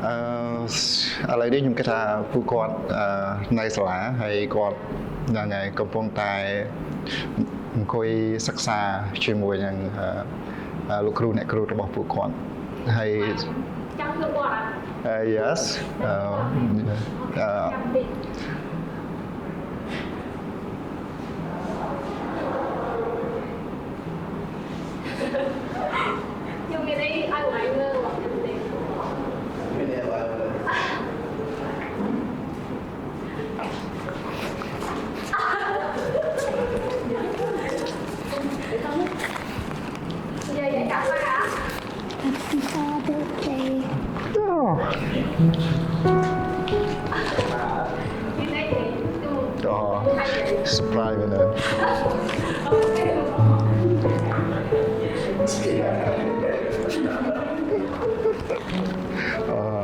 ឥឡូវនេះខ្ញុំគិតថាពួកគាត់នៅសាលាហើយគាត់យ៉ាងไงកំពុងតែអង្គុយសិក្សាជាមួយនឹងលោកគ្រូអ្នកគ្រូរបស់ពួកគាត់ហើយចង់ធ្វើគាត់yes ខ្ញុំមានអីឲ្យបងមើលបងខ្ញុំទេមានអីឲ្យsurprise មែនទេ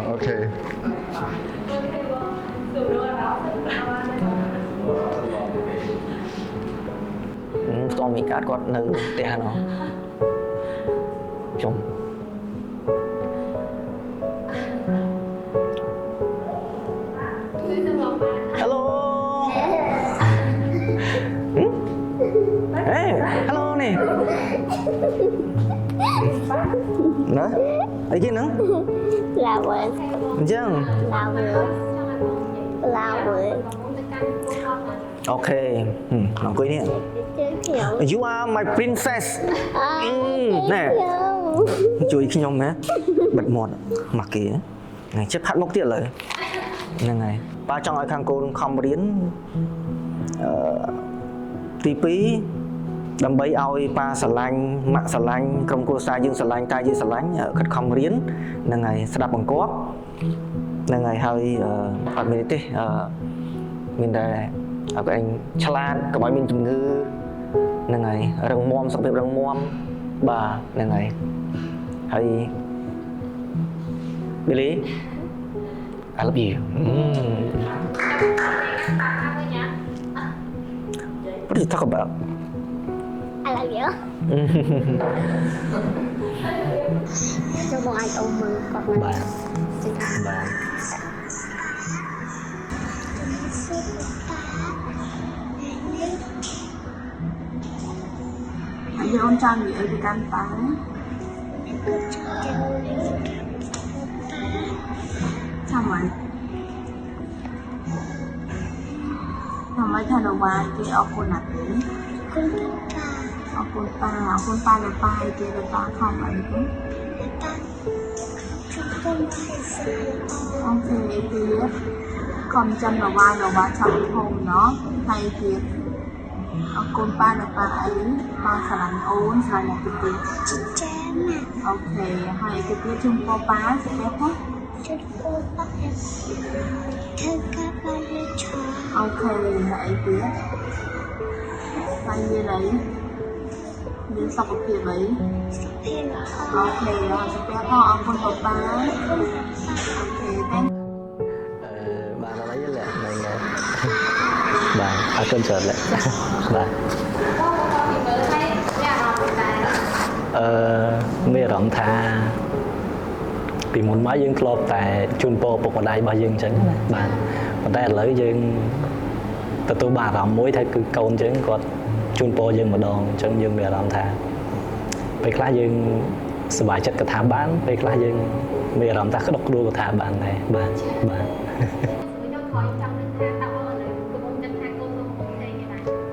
អូខេស្គាល់មីកាតគាត់នៅផ្ទះហ្នឹងជុំHello ហេ Hello នេះណាអីគេហ្នឹង Flower អញ្ចឹង Flower អូខេអង្គុយនេះ You are my princess ណែជួយខ្ញុំណាបិទមាត់មកគេថ្ងៃចិត្តផាត់មុខទៀតឥឡូវហ្នឹងហើយប៉ាចង់ឲ្យខាងកូនខំរៀនទី2ដើម្បីឲ្យប៉ាស្រឡាញ់ម៉ាក់ស្រឡាញ់ក្រុមគ្រួសារយើងស្រឡាញ់តាយើងស្រឡាញ់ខិតខំរៀនហ្នឹងហើយស្ដាប់បង្គាប់ហ្នឹងហើយហើយអត់មានទេមានតែឲ្យឯងឆ្លាតកុំឲ្យមានជំងឺហ្នឹងហើយរឹងមាំសុខភាពរឹងមាំបាទហ្នឹងហើយហើយ Billy I love you What did you talk about I love you ចូលមកឲ្យអូនមើលគាត់មកបាទយើងអូនចង់និយាយទៅកាន់ប៉ាចាំមកថាលោកបាយគេអរគុណណាស់ទេអរគុណប៉ាលោកប៉ាគេលោកប៉ាខំអីទេអូខេទៀតខំចាំលោកបាយឆាប់ហូមเนาะហើយទៀតអរគុណប៉ាលោកប៉ាអីមកស្រឡាញ់អូនស្រឡាញ់អ្នកទៀតចាណាអូខេហើយគេទៀតជុំពោប៉ាស្ទះហ៎ជុំពោប៉ាធ្វើការបានឆាអូខេហើយអីទៀតហើយមានអីមានសុខភាពអីសុខភាពអូខេសុខភាពផងអរគុណប៉ាប៉ាអូខេតែបានអីလဲហ្នឹងបាទអរគុណច្រើន嘞បាទមានអារម្មណ៍ថាពីមុនមកយើងធ្លាប់តែជូនពរពុកម្ដាយរបស់យើងអញ្ចឹងណាបាទប៉ុន្តែឥឡូវយើងទទួលបានអារម្មណ៍មួយថាគឺកូនយើងគាត់ជូនពរយើងម្ដងអញ្ចឹងយើងមានអារម្មណ៍ថាពេលខ្លះយើងសប្បាយចិត្តក៏ថាបានពេលខ្លះយើងមានអារម្មណ៍ថាក្តុកក្តួលក៏ថាបានដែរបាទ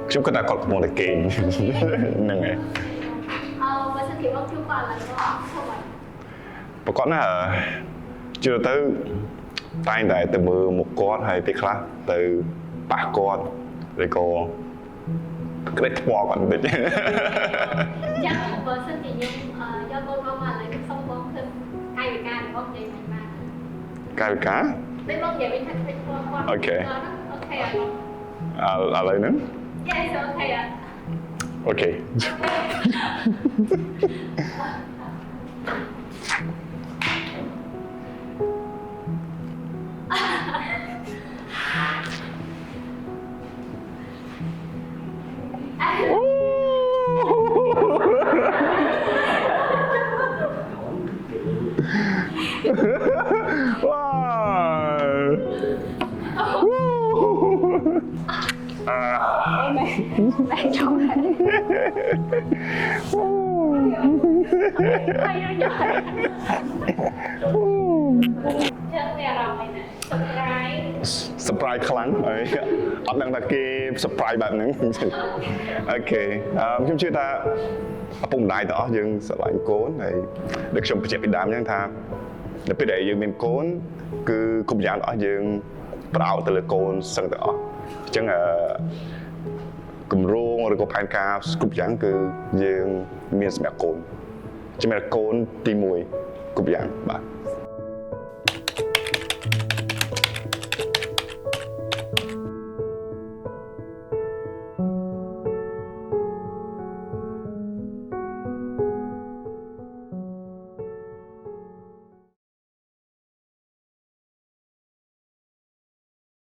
ខ្ញុំគាត់ថាគាត់កំពុងតែគេងហ្នឹងហើយបើសិនជាបងជួបគាត់ឡើងគាត់ធ្វើម៉េចប្រកបណាជឿទៅតែងតែទៅមើលមុខគាត់ហើយពេលខ្លះទៅប៉ះគាត់ឬក៏ក្តិចថ្មគាត់បន្តិចចាំបើសិនជាយើងយកកូនមកឡើងសុំបងធ្វើកាយវិការរបស់និយាយមិនបានកាយវិការពេលបងនិយាយថាក្តិចថ្មគាត់អូខេអូខេឥឡូវហ្នឹង Yes អូខេអូខេ哇 Đây trong này. Hay nó nhỏ. Chân mẹ lòng này nè, surprise. ខ្លាំងហើយអត់ដឹងថាគេ surprise បែបហ្នឹងអូខេខ្ញុំជឿថាឪពុកម្ដាយទាំងអស់យើងស្រឡាញ់កូនហើយដូចខ្ញុំបញ្ជាក់ពីដើមអញ្ចឹងថានៅពេលដែលយើងមានកូនគឺគ្រប់យ៉ាងទាំងអស់យើងប្រោតទៅលើកូនសឹងទាំងអស់អញ្ចឹងគម្រោងឬក៏ផែនការគ្រប់យ៉ាងគឺយើងមានសម្រាប់កូនជំនឿកូនទី1គ្រប់យ៉ាងបាទ